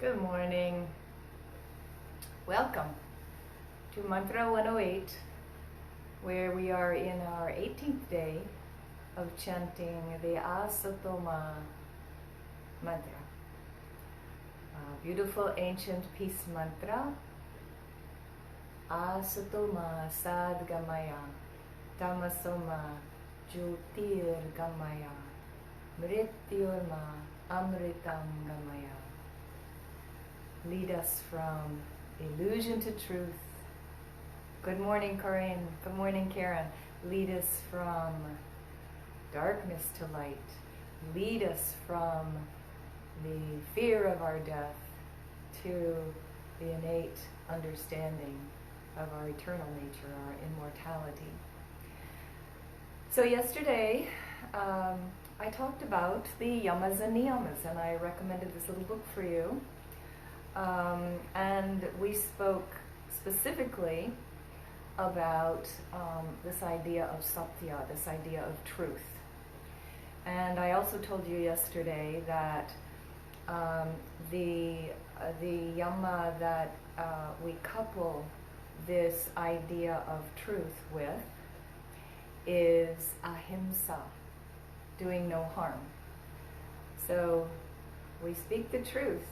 Good morning. Welcome to Mantra 108, where we are in our 18th day of chanting the Asato Mā mantra, a beautiful ancient peace mantra. Asato Mā Sadgamaya, Tamaso Jyotir Gamaya, Mṛtyormā, Amṛtaṁ Gamaya. Lead us from illusion to truth. Good morning, Corinne. Good morning, Karen. Lead us from darkness to light. Lead us from the fear of our death to the innate understanding of our eternal nature, our immortality. So yesterday, I talked about the yamas and niyamas, and I recommended this little book for you. And we spoke specifically about this idea of satya, this idea of truth. And I also told you yesterday that the yama that we couple this idea of truth with is ahimsa, doing no harm. So we speak the truth,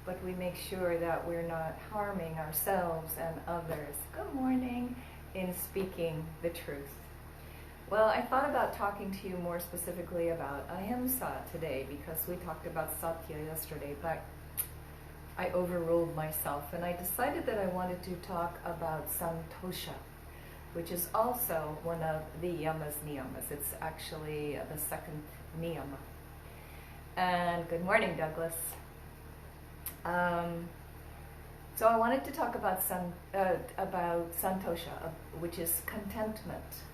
but we make sure that we're not harming ourselves and others. Good morning, in speaking the truth. Well, I thought about talking to you more specifically about ahimsa today because we talked about satya yesterday, but I overruled myself and I decided that I wanted to talk about santosha, which is also one of the yamas niyamas. It's actually the second niyama. And good morning, Douglas. So I wanted to talk about santosha, which is contentment.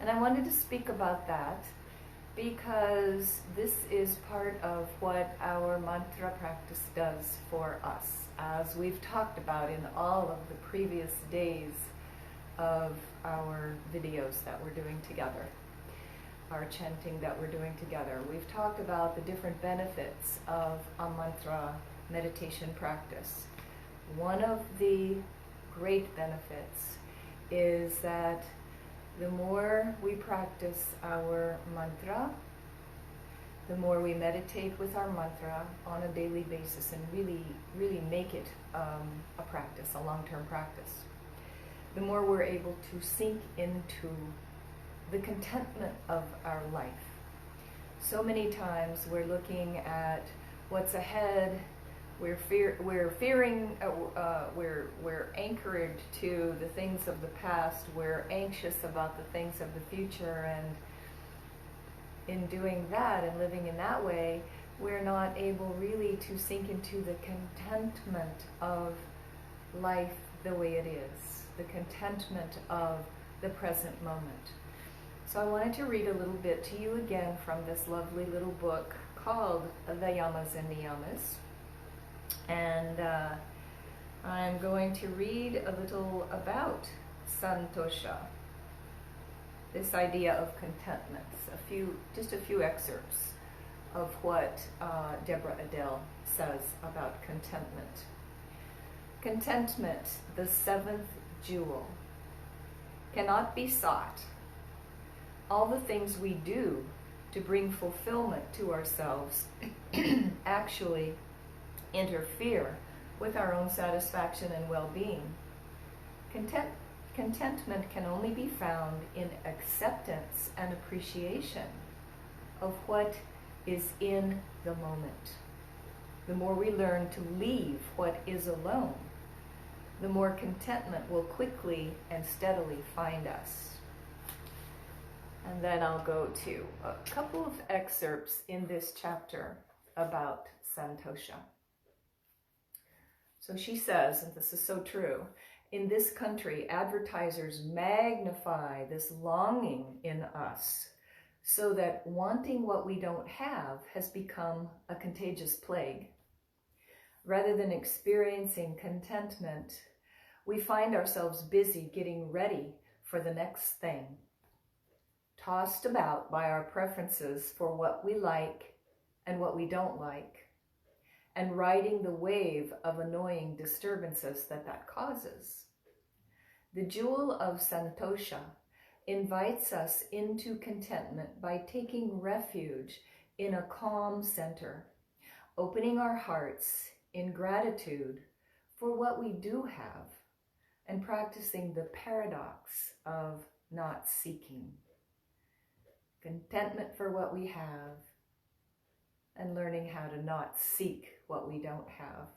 And I wanted to speak about that because this is part of what our mantra practice does for us, as we've talked about in all of the previous days of our videos that we're doing together, our chanting that we're doing together. We've talked about the different benefits of a mantra meditation practice. One of the great benefits is that the more we practice our mantra, the more we meditate with our mantra on a daily basis and really make it a practice, a long-term practice, the more we're able to sink into the contentment of our life. So many times we're looking at what's ahead. We're anchored to the things of the past. We're anxious about the things of the future, and in doing that and living in that way, we're not able really to sink into the contentment of life the way it is, the contentment of the present moment. So I wanted to read a little bit to you again from this lovely little book called The Yamas and Niyamas. And I'm going to read a little about santosha, this idea of contentment. Just a few excerpts of what Deborah Adele says about contentment. Contentment, the seventh jewel, cannot be sought. All the things we do to bring fulfillment to ourselves actually interfere with our own satisfaction and well-being. Contentment can only be found in acceptance and appreciation of what is in the moment. The more we learn to leave what is alone, the more contentment will quickly and steadily find us. And then I'll go to a couple of excerpts in this chapter about santosha. So she says, and this is so true, in this country, advertisers magnify this longing in us so that wanting what we don't have has become a contagious plague. Rather than experiencing contentment, we find ourselves busy getting ready for the next thing, tossed about by our preferences for what we like and what we don't like, and riding the wave of annoying disturbances that causes. The jewel of santosha invites us into contentment by taking refuge in a calm center, opening our hearts in gratitude for what we do have, and practicing the paradox of not seeking. Contentment for what we have, and learning how to not seek what we don't have.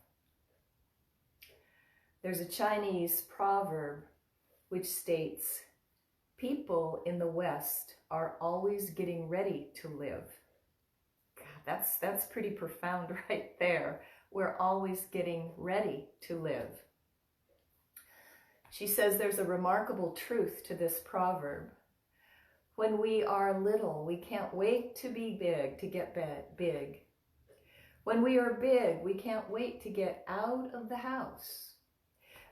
There's a Chinese proverb which states, people in the West are always getting ready to live. God, that's pretty profound right there. We're always getting ready to live. She says there's a remarkable truth to this proverb. When we are little, we can't wait to be big, to get big. When we are big, we can't wait to get out of the house.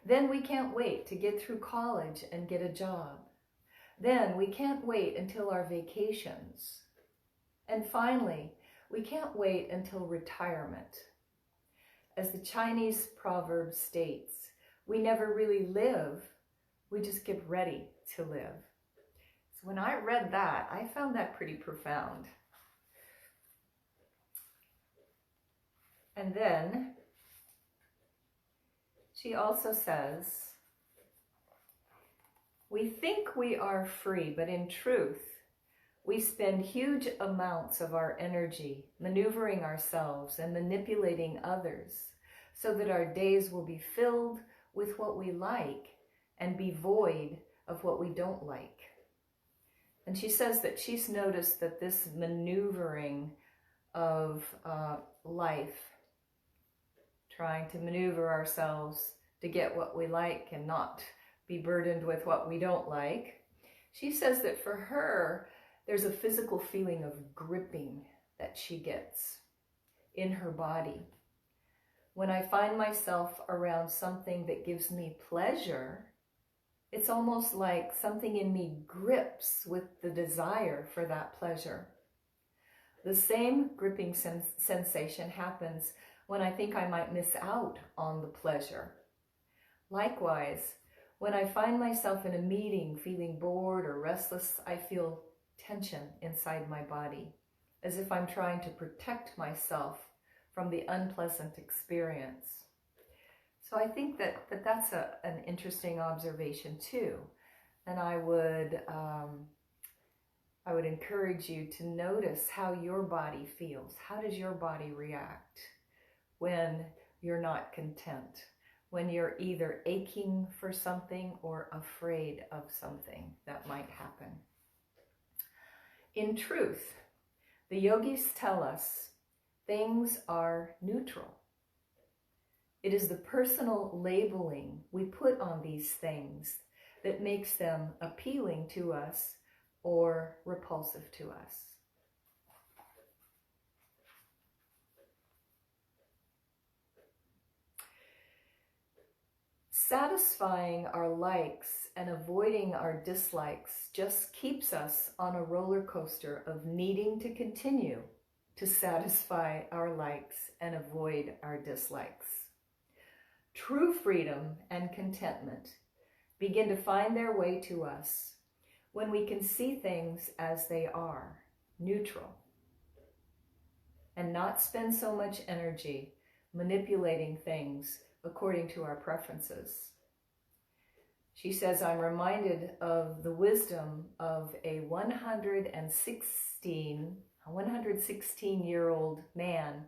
Then we can't wait to get through college and get a job. Then we can't wait until our vacations. And finally, we can't wait until retirement. As the Chinese proverb states, we never really live, we just get ready to live. So when I read that, I found that pretty profound. And then she also says, we think we are free, but in truth, we spend huge amounts of our energy maneuvering ourselves and manipulating others so that our days will be filled with what we like and be void of what we don't like. And she says that she's noticed that this maneuvering of life, trying to maneuver ourselves to get what we like and not be burdened with what we don't like, she says that for her, there's a physical feeling of gripping that she gets in her body. When I find myself around something that gives me pleasure, it's almost like something in me grips with the desire for that pleasure. The same gripping sensation happens when I think I might miss out on the pleasure. Likewise, when I find myself in a meeting feeling bored or restless, I feel tension inside my body, as if I'm trying to protect myself from the unpleasant experience. So I think that's an interesting observation too. And I would encourage you to notice how your body feels. How does your body react when you're not content? When you're either aching for something or afraid of something that might happen. In truth, the yogis tell us things are neutral. It is the personal labeling we put on these things that makes them appealing to us or repulsive to us. Satisfying our likes and avoiding our dislikes just keeps us on a roller coaster of needing to continue to satisfy our likes and avoid our dislikes. True freedom and contentment begin to find their way to us when we can see things as they are, neutral, and not spend so much energy manipulating things according to our preferences. She says, I'm reminded of the wisdom of a 116-year-old man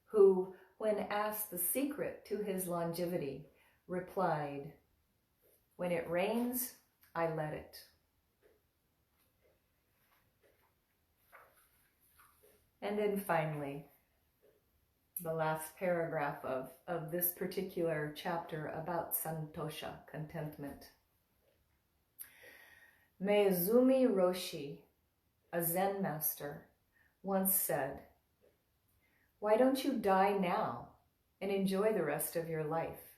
who, when asked the secret to his longevity, replied, when it rains, I let it. And then finally, the last paragraph of this particular chapter about santosha, contentment. Meizumi Roshi, a Zen master, once said, why don't you die now and enjoy the rest of your life?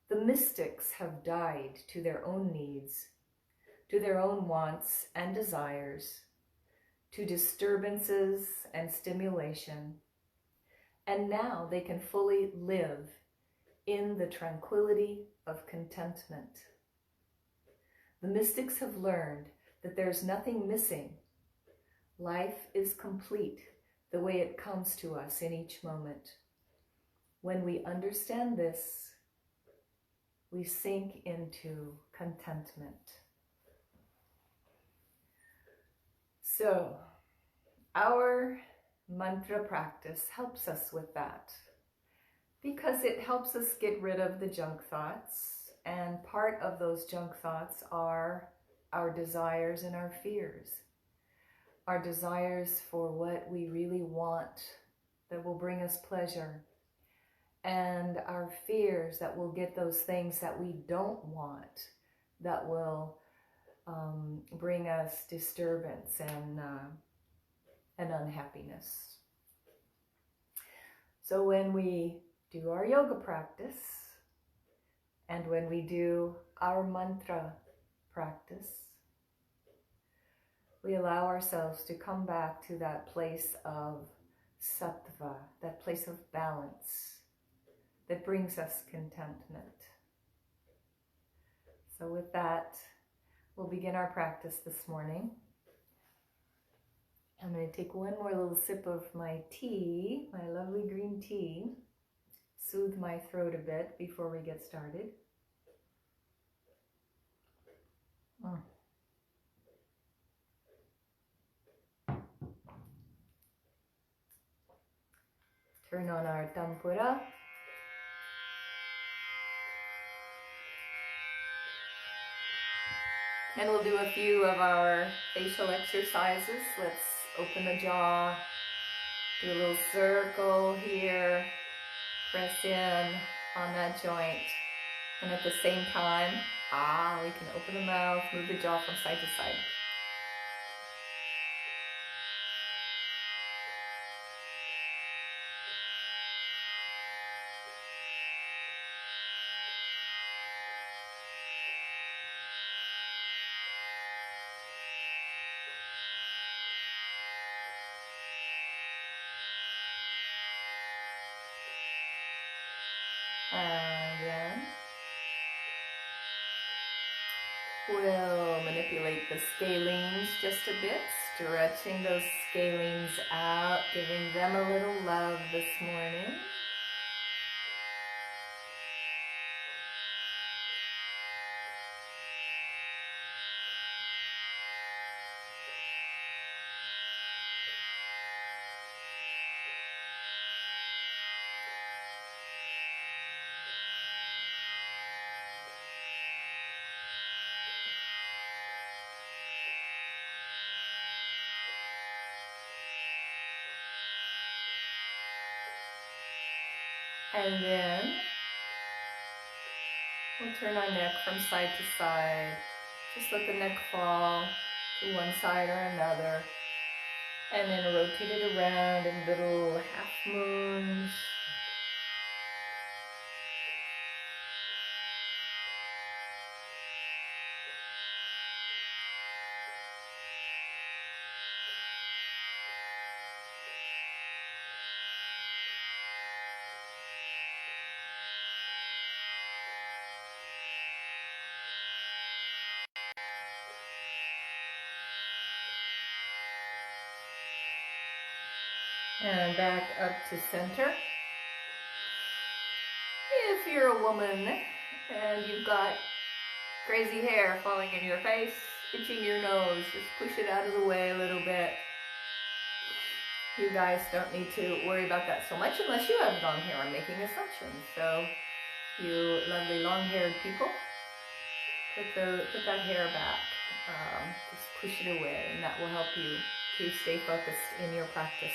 The mystics have died to their own needs, to their own wants and desires, to disturbances and stimulation, And now they can fully live in the tranquility of contentment. The mystics have learned that there's nothing missing. Life is complete the way it comes to us in each moment. When we understand this, we sink into contentment. So, our mantra practice helps us with that because it helps us get rid of the junk thoughts, and part of those junk thoughts are our desires and our fears. Our desires for what we really want that will bring us pleasure, and our fears that we'll get those things that we don't want that will bring us disturbance and unhappiness. So when we do our yoga practice and when we do our mantra practice, we allow ourselves to come back to that place of sattva, that place of balance that brings us contentment. So with that, we'll begin our practice this morning. I'm going to take one more little sip of my tea, my lovely green tea, soothe my throat a bit before we get started. Turn on our tempura. And we'll do a few of our facial exercises. Let's open the jaw, do a little circle here, press in on that joint. And at the same time, we can open the mouth, move the jaw from side to side. And then we'll manipulate the scalenes just a bit, stretching those scalenes out, giving them a little love this morning. And then we'll turn our neck from side to side. Just let the neck fall to one side or another. And then rotate it around in little half moons. And back up to center. If you're a woman and you've got crazy hair falling in your face, itching your nose, just push it out of the way a little bit. You guys don't need to worry about that so much unless you have long hair. I'm making assumptions. So you lovely long-haired people, put that hair back. Just push it away, and that will help you to stay focused in your practice.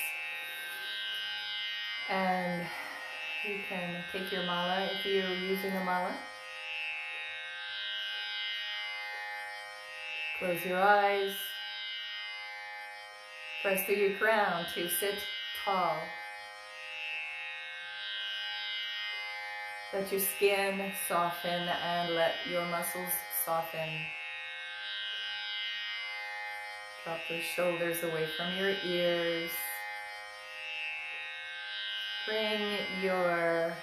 And you can take your mala if you're using a mala. Close your eyes. Press through your crown to sit tall. Let your skin soften and let your muscles soften. Drop those shoulders away from your ears. Bring your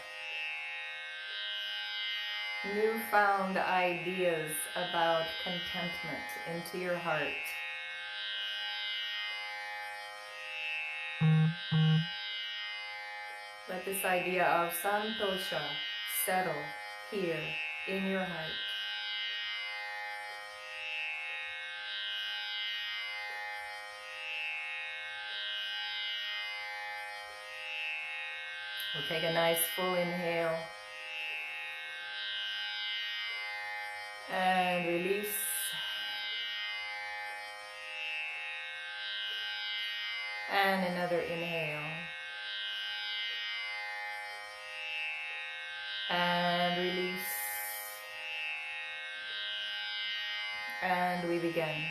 newfound ideas about contentment into your heart. Let this idea of santosha settle here in your heart. We'll take a nice full inhale and release. And another inhale. And release. And we begin.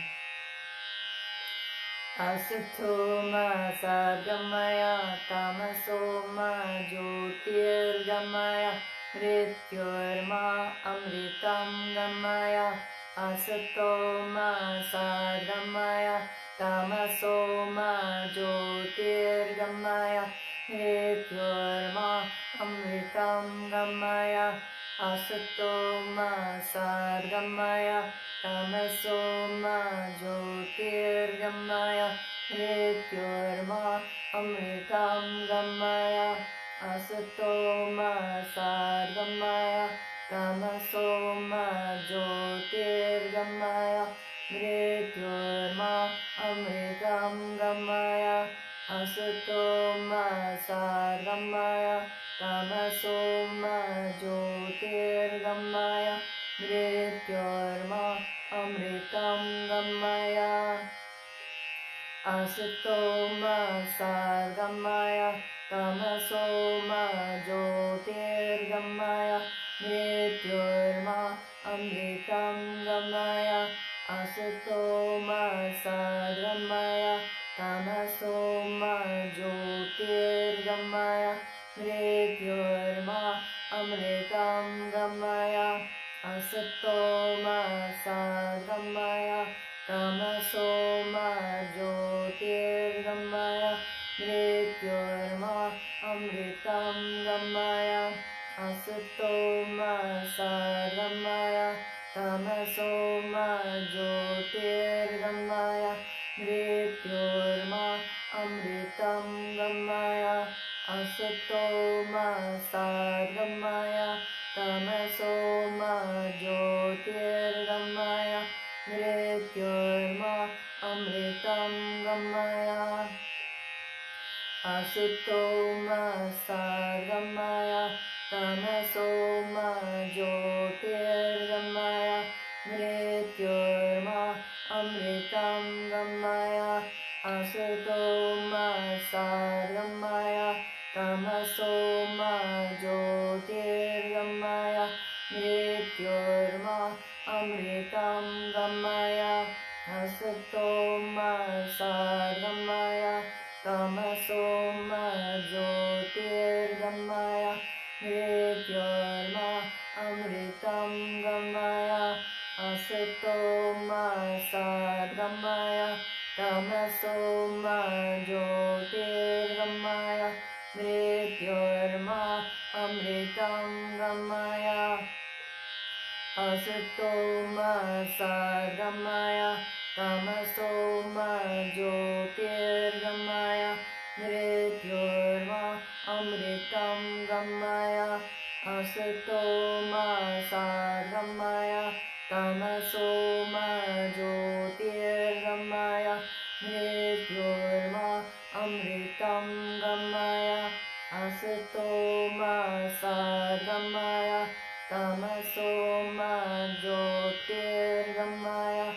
Asato Mā Sadgamaya, Tamaso Mā Jyotir Gamaya, Mṛtyormā Amṛtaṁ Gamaya. Asato Mā Sadgamaya, Tamaso Mā Jyotir Gamaya, Mṛtyormā Amṛtaṁ Gamaya. Asato Mā Sadgamaya, Tamaso Mā Jyotir Gamaya, Mṛtyormā Amṛtaṁ Gamaya. Asato Mā Sadgamaya, Tamaso Mā Jyotir Gamaya, Mṛtyormā Amṛtaṁ Gamaya. Asato Mā Sadgamaya, Tamaso Mā Jyotir Gamaya, Mṛtyormā Amṛtaṁ Gamaya. Asato Mā Sadgamaya, Tamaso Mā Jyotir Gamaya, Mṛtyormā Amṛtaṁ Gamaya. Asato Mā Sadgamaya, Tamaso Mā Jyotir Gamaya, Mṛtyormā Amṛtaṁ Gamaya. Asato Mā Sadgamaya, Tamaso Mā Jyotir Gamaya, Mṛtyormā Amṛtaṁ Gamaya. Asato Mā Sadgamaya, Tamaso Mā Jyotir Gamaya, Mṛtyormā Amṛtaṁ Gamaya. Asato Mā Sadgamaya, Tamaso Mā Jyotir Gamaya, Mṛtyormā Amṛtaṁ Gamaya. Asato Mā Sadgamaya, Tamaso Mā Jyotir Gamaya, Mṛtyormā Amṛtaṁ Gamaya. Asato Mā Sadgamaya, Tamaso Mā Jyotir Gamaya, Mṛtyormā Amṛtaṁ Gamaya. Asato Mā Sadgamaya, Tamaso Mā Jyotir Gamaya, Mṛtyormā Amṛtaṁ Gamaya. Asato Mā Sadgamaya, Tamaso Mā Jyotir Gamaya, Mṛtyormā Amṛtaṁ Gamaya. Asato Mā Sadgamaya, Tamaso Mā Jyotir Gamaya, Mṛtyormā Amṛtaṁ Gamaya. Asato Mā Sadgamaya, Tamaso Mā Jyotir Gamaya, Mṛtyormā Amṛtaṁ Gamaya. Asato Mā Sadgamaya, Tamaso Mā Jyotir Gamaya,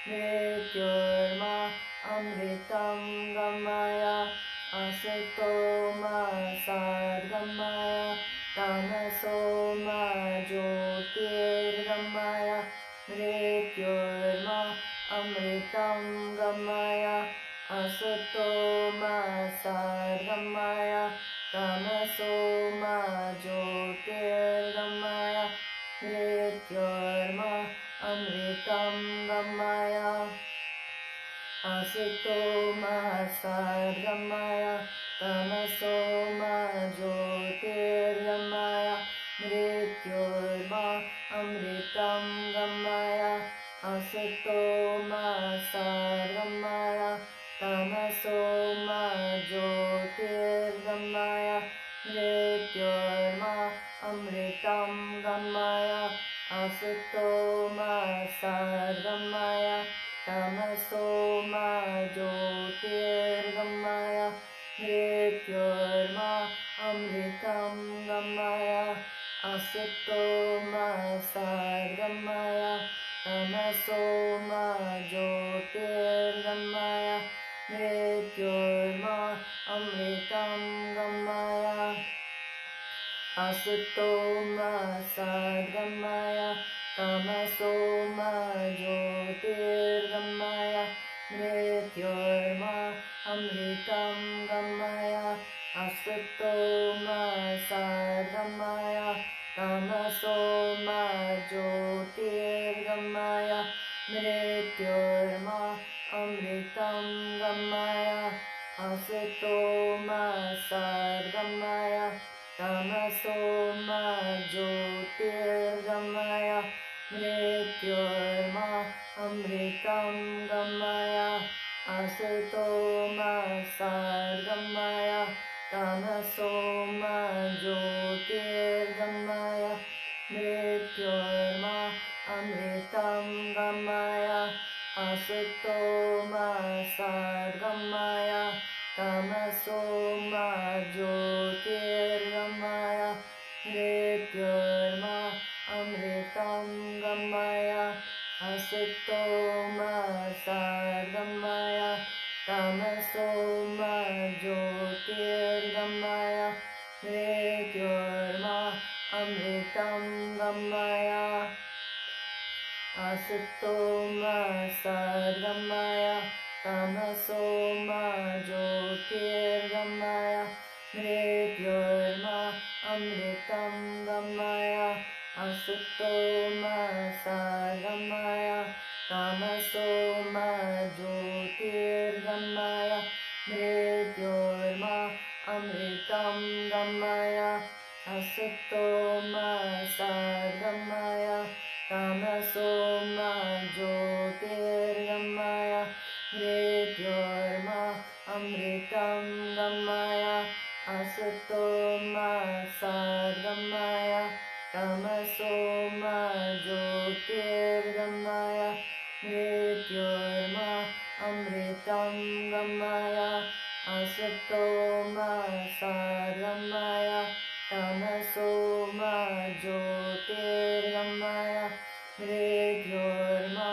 Mṛtyormā Amṛtaṁ Gamaya. Asato Mā Sadgamaya, Tamaso Mā Jyotir Gamaya, Mṛtyormā Amṛtaṁ Gamaya. Asato Mā Sadgamaya, Tamaso Mā Jyotir Gamaya, Mṛtyormā Amṛtaṁ Gamaya. Asato Mā Sadgamaya, Tamaso Mā Jyotir Asato Mā Sadgamaya, Tamaso Mā Jyotir Gamaya, Mṛtyormā Amṛtaṁ Gamaya. Asato Mā Sadgamaya, Tamaso Mā Jyotir Gamaya, Mṛtyormā Amṛtaṁ Gamaya. Asato Mā Sadgamaya, Tamaso Mā Jyotir Gamaya, Mṛtyormā Amṛtaṁ Gamaya. Asato Mā Sadgamaya, Tamaso Mā Jyotir Gamaya, Mṛtyormā Amṛtaṁ Gamaya. Asato Mā Sadgamaya, Tamaso Mā Jyotir Gamaya, Mṛtyormā Amṛtaṁ Gamaya. Asato Mā Sadgamaya, Tamaso Mā Jyotir Gamaya, Mṛtyormā Amṛtaṁ Gamaya. Asato Mā Sadgamaya, Tamaso Mā Jyotir Gamaya, Mṛtyormā Amṛtaṁ Gamaya. Asato Mā Sadgamaya, Tamaso Mā Jyotir Gamaya, Mṛtyormā Amṛtaṁ Gamaya. Asato Mā Sadgamaya, Tamaso Mā Jyotir Gamaya, Mṛtyormā Amṛtaṁ Gamaya. Asato Mā Sadgamaya, Tamaso Mā Jyotir Gamaya, Mṛtyormā Amṛtaṁ Gamaya. Asato Mā Sadgamaya, Tamaso Mā Jyotir Gamaya, Mṛtyormā Amṛtaṁ Gamaya. Asato Mā Sadgamaya, Tamaso Mā Jyotir Gamaya, Mṛtyormā Amṛtaṁ Gamaya. Asato Mā Sadgamaya, Tamaso Mā Jyotir Gamaya, Mṛtyormā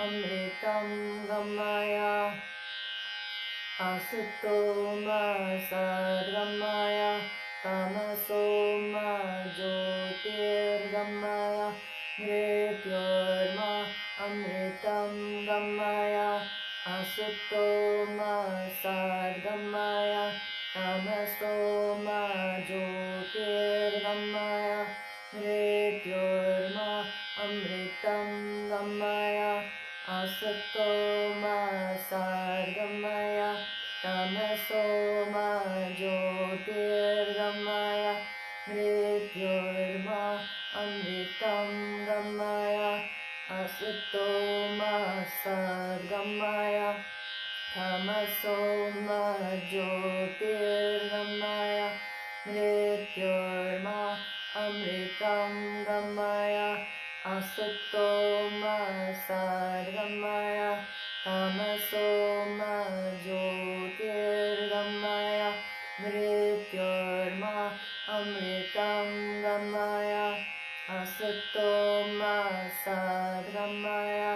Amṛtaṁ Gamaya. Asato Mā Sadgamaya, Tamaso Mā Jyotir Gamaya, Mṛtyormā Amṛtaṁ Gamaya. Asato Mā Sadgamaya, Tamaso Mā Jyotir Gamaya, Mṛtyormā Amṛtaṁ Gamaya. Asato Mā Sadgamaya, Tamaso Mā Jyotir Gamaya, Mṛtyormā Amṛtaṁ Gamaya. Asato Mā Sadgamaya, Tamaso Mā Jyotir Gamaya, Mṛtyormā Amṛtaṁ Gamaya. Asato Mā Sadgamaya, Tamaso Mā Jyotir Gamaya, Mṛtyormā Amṛtaṁ Gamaya. Asato Mā Sadgamaya,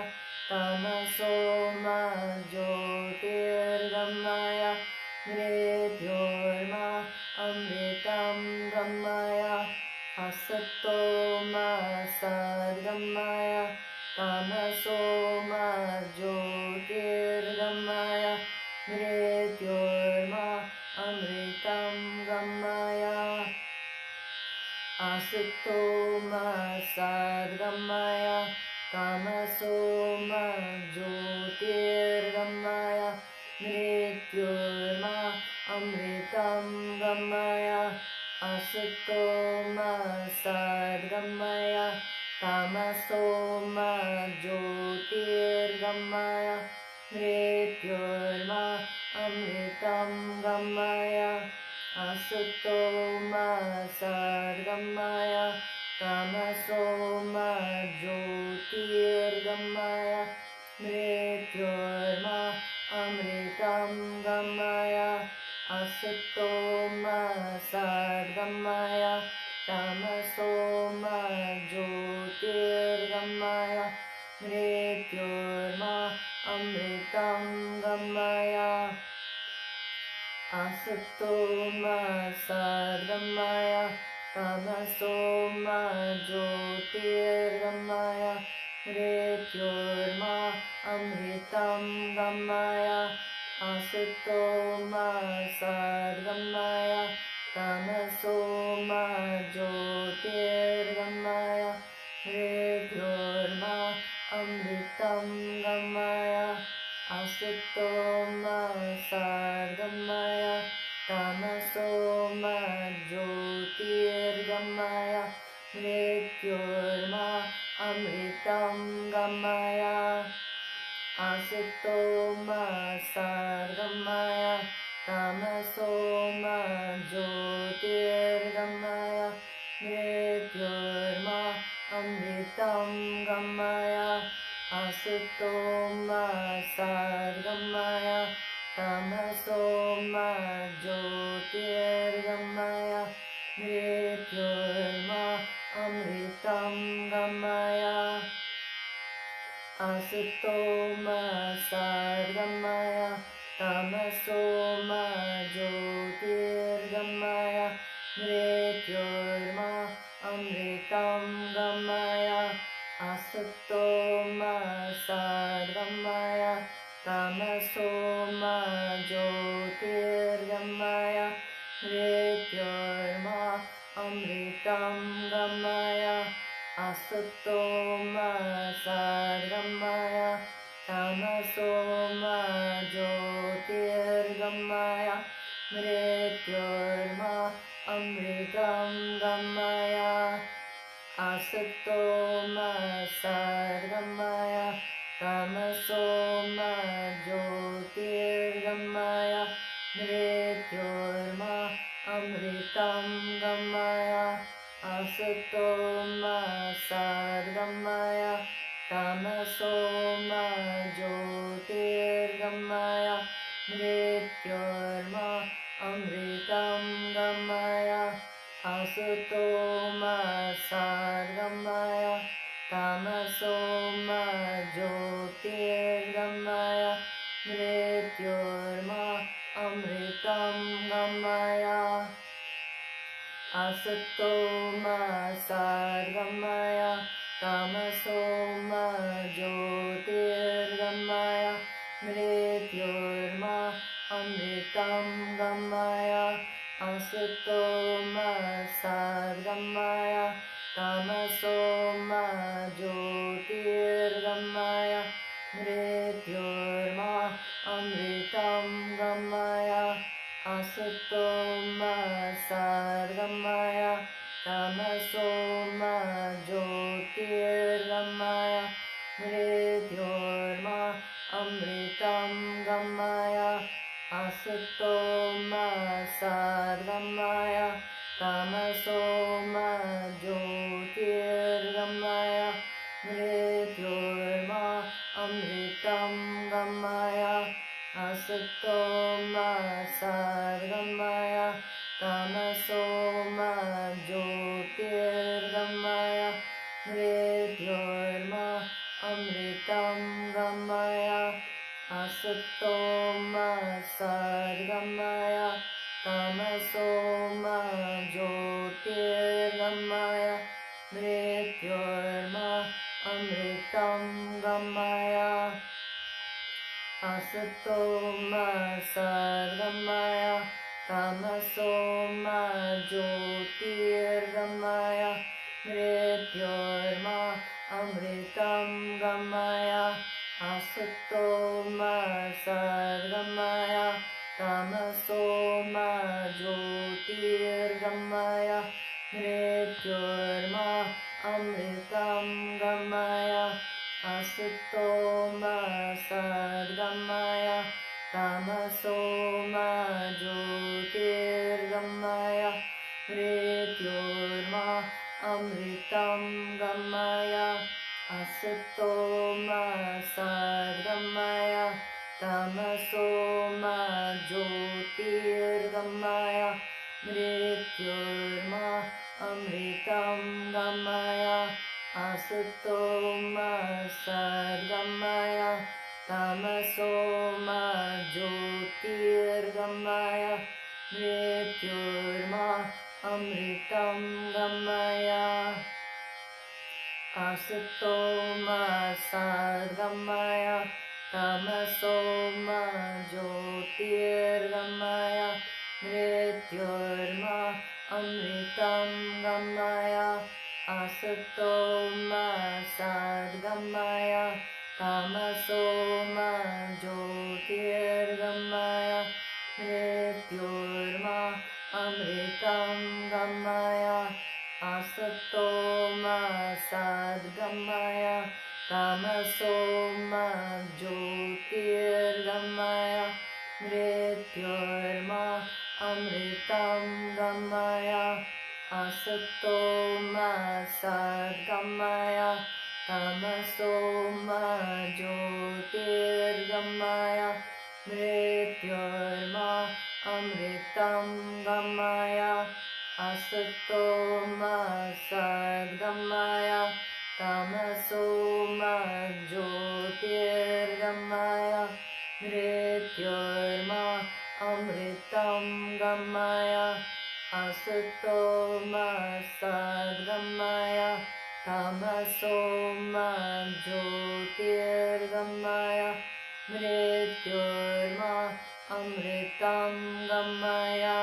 Tamaso Mā Jyotir Gamaya, Mṛtyormā Amṛtaṁ Gamaya. Asato Mā Sadgamaya, Tamaso Mā Jyotir Gamaya, Mṛtyormā Amṛtaṁ Gamaya. Asato Mā Sadgamaya, Tamaso Mā Jyotir Gamaya, Mṛtyormā Amṛtaṁ Gamaya. Asato Mā Sadgamaya, Tamaso Mā Jyotir Gamaya, Mṛtyormā Amṛtaṁ Gamaya. Asato Mā Sadgamaya, Tamaso Mā Mṛtyormā Sadgamaya, Tamaso Mā Jyotir Gamaya, Mṛtyormā Amṛtaṁ Gamaya. Asato Mā Sadgamaya, Tamaso Mā Jyotir Gamaya, Mṛtyormā Amṛtaṁ Gamaya. Asato Mā Sadgamaya, Tamaso Mā Jyotir Gamaya, Mṛtyormā Amṛtaṁ Gamaya. Asato Mā Sadgamaya, Tamaso Mā Jyotir Gamaya, Mṛtyormā Amṛtaṁ Gamaya. Asato Mā Sadgamaya, Tamaso Mā Jyotir Gamaya, Mṛtyormā Amṛtaṁ Gamaya. Asato Mā Sadgamaya, Tamaso Mā Jyotir Gamaya, Mṛtyormā Amṛtaṁ Gamaya. Asato Mā Sadgamaya, Tamaso Mā Jyotir Gamaya, Mṛtyormā Amṛtaṁ Gamaya. Asato Mā Sadgamaya, Tamaso Mā Jyotir Gamaya, Mṛtyormā Amṛtaṁ Gamaya. Asato Mā Sadgamaya, Tamaso Mā Jyotir Gamaya, Mṛtyormā Amṛtaṁ Gamaya. Asato Mā Sadgamaya, Tamaso Mā Jyotir Gamaya, Mṛtyormā Amṛtaṁ Gamaya. Asato Mā Sadgamaya, Tamaso Mā Jyotir Gamaya, Mṛtyormā Amṛtaṁ Gamaya. Asato Mā Sadgamaya, Tamaso Mā Jyotir Gamaya, Mṛtyormā Amṛtaṁ Gamaya. Asato Mā Sadgamaya, Tamaso Mā Jyotir Gamaya, Mṛtyormā Amṛtaṁ Gamaya. Asato Mā Sadgamaya, Tamaso Mā Jyotir Gamaya, Mṛtyormā Amṛtaṁ Gamaya. Asato Mā Sadgamaya, Tamaso Mā Jyotir Gamaya, Mṛtyormā Amṛtaṁ Gamaya. Asato Mā Sadgamaya, Tamaso Mā Jyotir Gamaya, Mṛtyormā Amṛtaṁ Gamaya. Asato Mā Sadgamaya, Tamaso Mā Jyotir Gamaya, Mṛtyormā Amṛtaṁ Gamaya. Asato Mā Sadgamaya, Tamaso Mā Jyotir Gamaya, Mṛtyormā Amṛtaṁ Gamaya. Asato Mā Sadgamaya, Tamaso Mā Jyotir Gamaya, Mṛtyormā Amṛtaṁ Gamaya. Asato Mā Sadgamaya, Tamaso Mā Jyotir Gamaya, Mṛtyormā Amṛtaṁ Gamaya. Asato Mā Sadgamaya, Tamaso Mā Jyotir Gamaya, Mṛtyormā Amṛtaṁ Gamaya. Asato Mā Sadgamaya, Tamaso Mā Jyotir Gamaya, Mṛtyormā Amṛtaṁ Gamaya Asato Mā Sadgamaya Tamaso Mā Jyotir Gamaya Mṛtyormā Amṛtaṁ Gamaya Asato Mā Sadgamaya Tamaso Mā Jyotir Gamaya Mṛtyormā Amṛtaṁ Gamaya Asato Mā Sadgamaya Tamaso Mā Jyotir Gamaya Mṛtyormā Amṛtaṁ Gamaya Asato Mā Sadgamaya Tamaso Mā Jyotir Gamaya Mṛtyormā Amṛtaṁ Gamaya Asato Mā Sadgamaya Tamaso Mā Jyotir Gamaya Mṛtyormā Amṛtaṁ Gamaya Asato Mā Sadgamaya Tamaso Mā Jyotir Gamaya Mṛtyormā Amṛtaṁ Gamaya Asato Mā Sadgamaya Tamaso Mā Jyotir Gamaya Mṛtyormā Amṛtaṁ Gamaya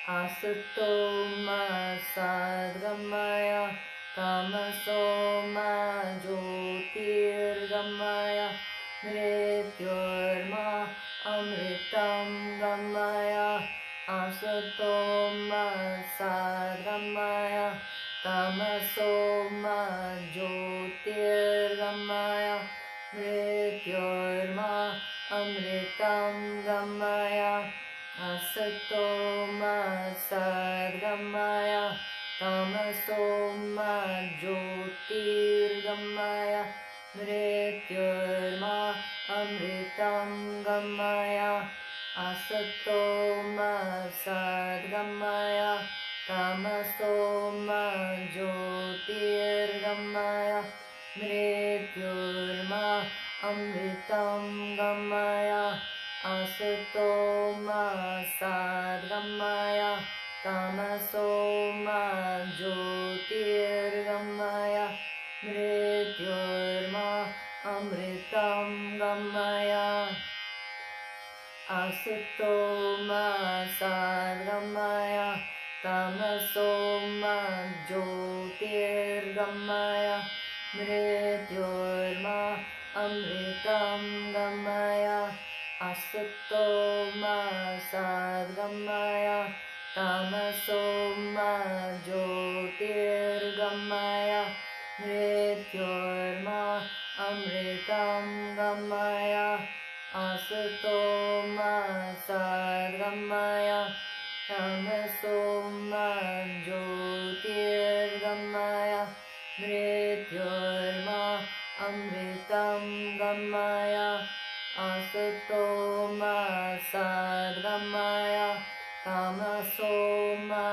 Asato Mā Sadgamaya Tamaso Mā Jyotir Gamaya Mṛtyormā Amṛtaṁ Gamaya Asato Mā Sadgamaya Tamaso Mā Jyotir Gamaya Mṛtyormā Amṛtaṁ Gamaya Asato Mā Sadgamaya Tamaso Mā Jyotir Gamaya Mṛtyormā Amṛtaṁ Gamaya Asato Mā Sadgamaya Tamaso Mā Jyotir Gamaya Mṛtyormā Amṛtaṁ Gamaya Asato Mā Sadgamaya Tamaso Mā Jyotir Gamaya Mṛtyormā Amṛtaṁ Gamaya Asato Mā Sadgamaya Tamaso Mā Jyotir Gamaya Mṛtyormā Amṛtaṁ Gamaya Asato Mā Sadgamaya Tamaso Mā Jyotir Gamaya Mṛtyormā Amṛtaṁ Gamaya Asato Mā Sadgamaya Tamaso Mā Jyotir Gamaya Mṛtyormā Amṛtaṁ Gamaya Asato Mā Sadgamaya Tamaso Mā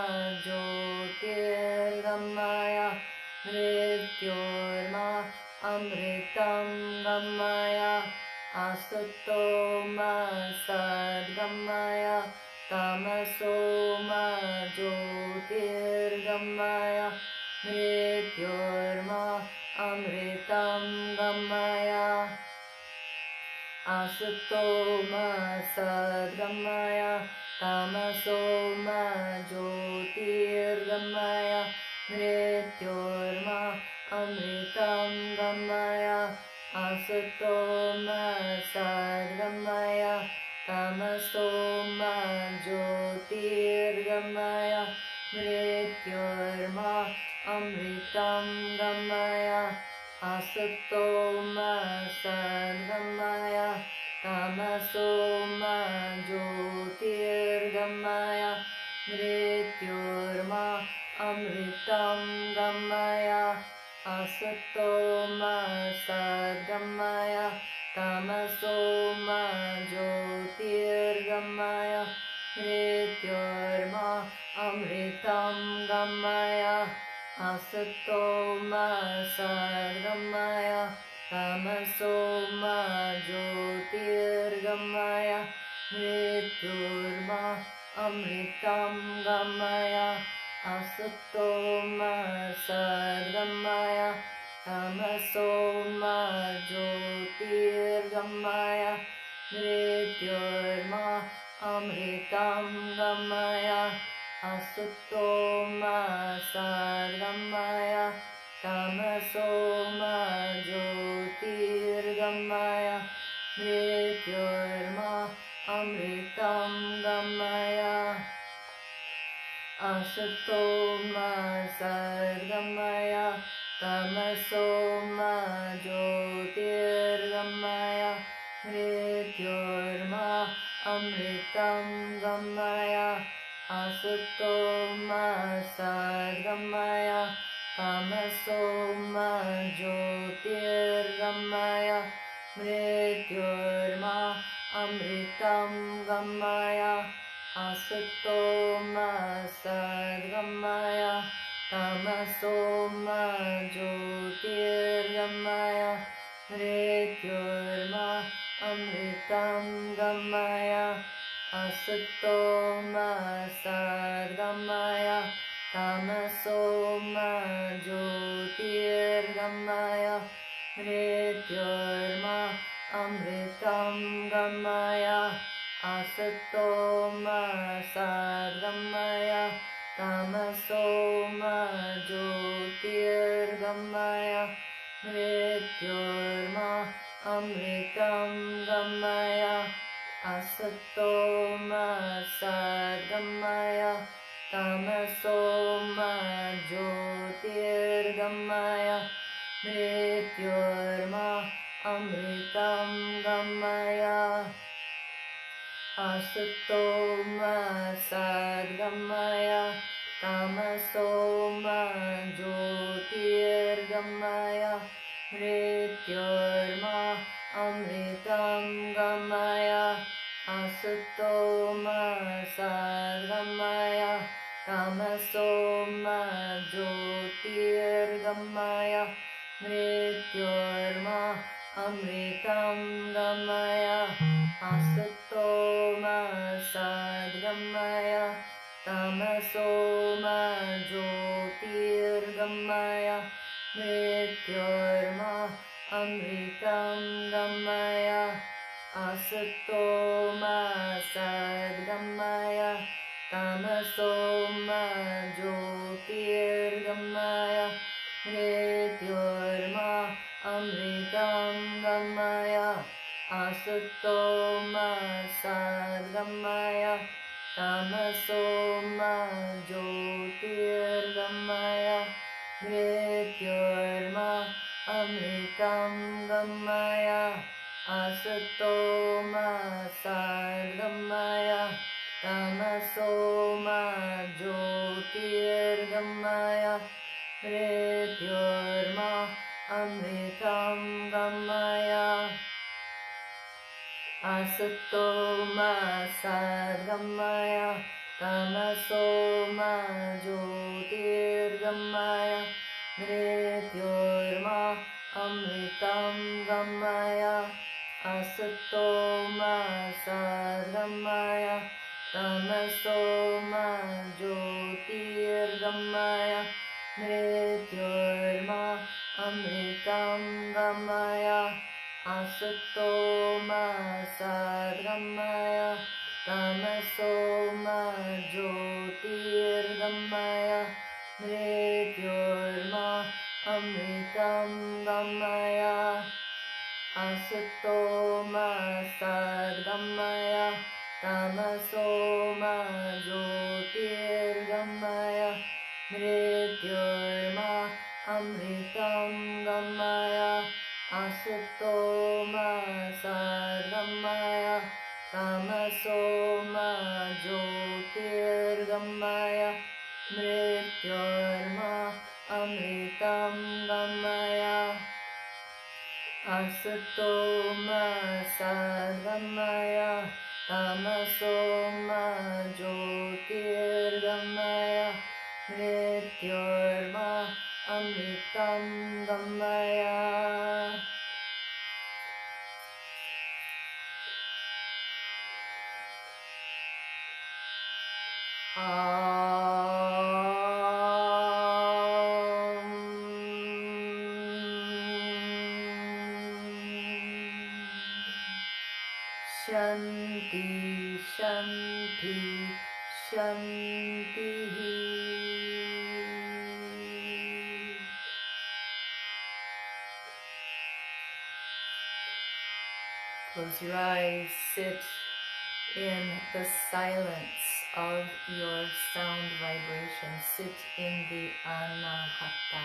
Jyotir Gamaya Mṛtyormā Amṛtaṁ Gamaya Asato Mā Sadgamaya Tamaso Mā Jyotir Gamaya Mṛtyormā Amṛtaṁ Gamaya Asato Mā Sadgamaya Tamaso Mā Jyotir Gamaya Mṛtyormā Amṛtaṁ Gamaya Asato Mā Sadgamaya Tamaso Mā Jyotir Gamaya Mṛtyormā Amṛtaṁ Gamaya Asato Mā Sadgamaya Tamaso Mā Jyotir Gamaya Mṛtyormā Amṛtaṁ Gamaya Asato Mā Sadgamaya Tamaso Mā Jyotir Gamaya Mṛtyormā Amṛtaṁ Gamaya. Asato Mā Sadgamaya. Tamaso Mā Jyotir Gamaya. Mṛtyormā Amṛtaṁ Gamaya. Asato Mā Sadgamaya. Tamaso Mā Jyotir Gamaya. Mṛtyormā Amṛtaṁ Gamaya. Asato Mā Sadgamaya. Tamaso Mā Jyotir Gamaya. Mṛtyormā Amṛtaṁ Gamaya. Asato Mā Sadgamaya. Tamaso Mā Jyotir Gamaya. Mṛtyormā Amṛtaṁ Gamaya. Asato Mā Sadgamaya. Tamaso Mā Jyotir Gamaya. Mṛtyormā Amṛtaṁ Gamaya. Asato Mā Sadgamaya. Tamaso Mā Jyotir Gamaya. Mṛtyormā Amṛtaṁ Gamaya. Asato Mā Sadgamaya. Tamaso Mā Jyotir Gamaya. Mṛtyormā Amṛtaṁ Gamaya. Asato Mā Sadgamaya. Tamaso Mā Jyotir Gamaya. Mṛtyormā Amṛtaṁ Gamaya. Asato Mā Sadgamaya. Tamaso Mā Jyotir Gamaya. Mṛtyormā Amṛtaṁ Gamaya. Asato Mā Sadgamaya. Tamaso Mā Jyotir Gamaya. Mṛtyormā Amṛtaṁ Gamaya. Asato Mā Sadgamaya. Tamaso Mā Jyotir Gamaya. Mṛtyormā Amṛtaṁ Gamaya. Asato Mā Sadgamaya. Tamaso Mā Jyotir Gamaya. Mṛtyormā Amṛtaṁ Gamaya. Asato Mā Sadgamaya. Tamaso Mā Jyotir Gamaya. Mṛtyormā Amṛtaṁ Gamaya. Asato Mā Sadgamaya. Tamaso Mā Jyotir Gamaya. Mṛtyormā Amṛtaṁ Gamaya. Asato Mā Sadgamaya. Tamaso Mā Jyotir Gamaya. Mṛtyormā Amṛtaṁ Gamaya. Asato Mā Sadgamaya. Tamaso Mā Jyotir Gamaya. Mṛtyormā Amṛtaṁ Gamaya. Asato Mā Sadgamaya. Tamaso Mā Jyotir Gamaya. Mṛtyormā Amṛtaṁ Gamaya. Asato Mā Sadgamaya. Tamaso Mā Jyotir Gamaya. Mṛtyormā Amṛtaṁ Gamaya. Asato Mā Sadgamaya. Tamaso Mā Jyotir Gamaya. Mṛtyormā Amṛtaṁ Gamaya. Asato Mā Sadgamaya. Tamaso Mā Jyotir Gamaya. Mṛtyormā Amṛtaṁ Gamaya. Asato Mā Sadgamaya. Tamaso Mā Jyotir Gamaya. Mṛtyormā Amṛtaṁ Gamaya. Shanti, Shanti, Shanti. Close your eyes, sit in the silence of your sound vibration. Sit in the anahata.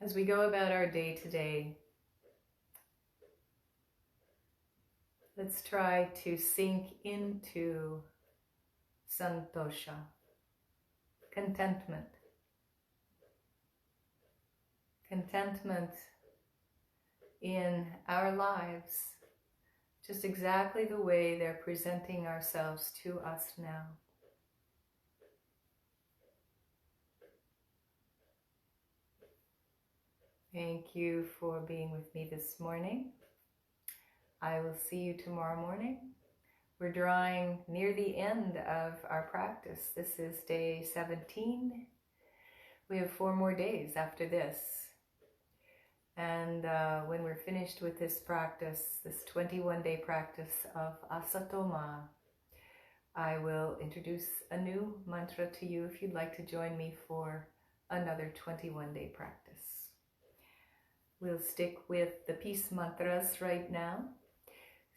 As we go about our day today, let's try to sink into santosha, contentment. Contentment in our lives, just exactly the way they're presenting ourselves to us now. Thank you for being with me this morning. I will see you tomorrow morning. We're drawing near the end of our practice. This is day 17. We have 4 more days after this. And when we're finished with this practice, this 21-day practice of Asato Mā, I will introduce a new mantra to you if you'd like to join me for another 21-day practice. We'll stick with the peace mantras right now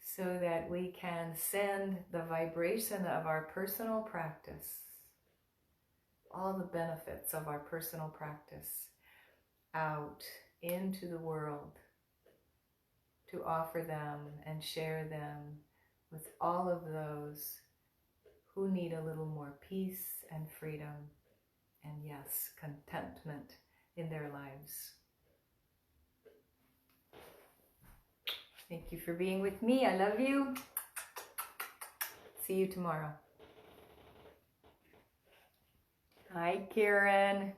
so that we can send the vibration of our personal practice, all the benefits of our personal practice, out into the world to offer them and share them with all of those who need a little more peace and freedom and, yes, contentment in their lives. Thank you for being with me. I love you. See you tomorrow. Hi, Karen.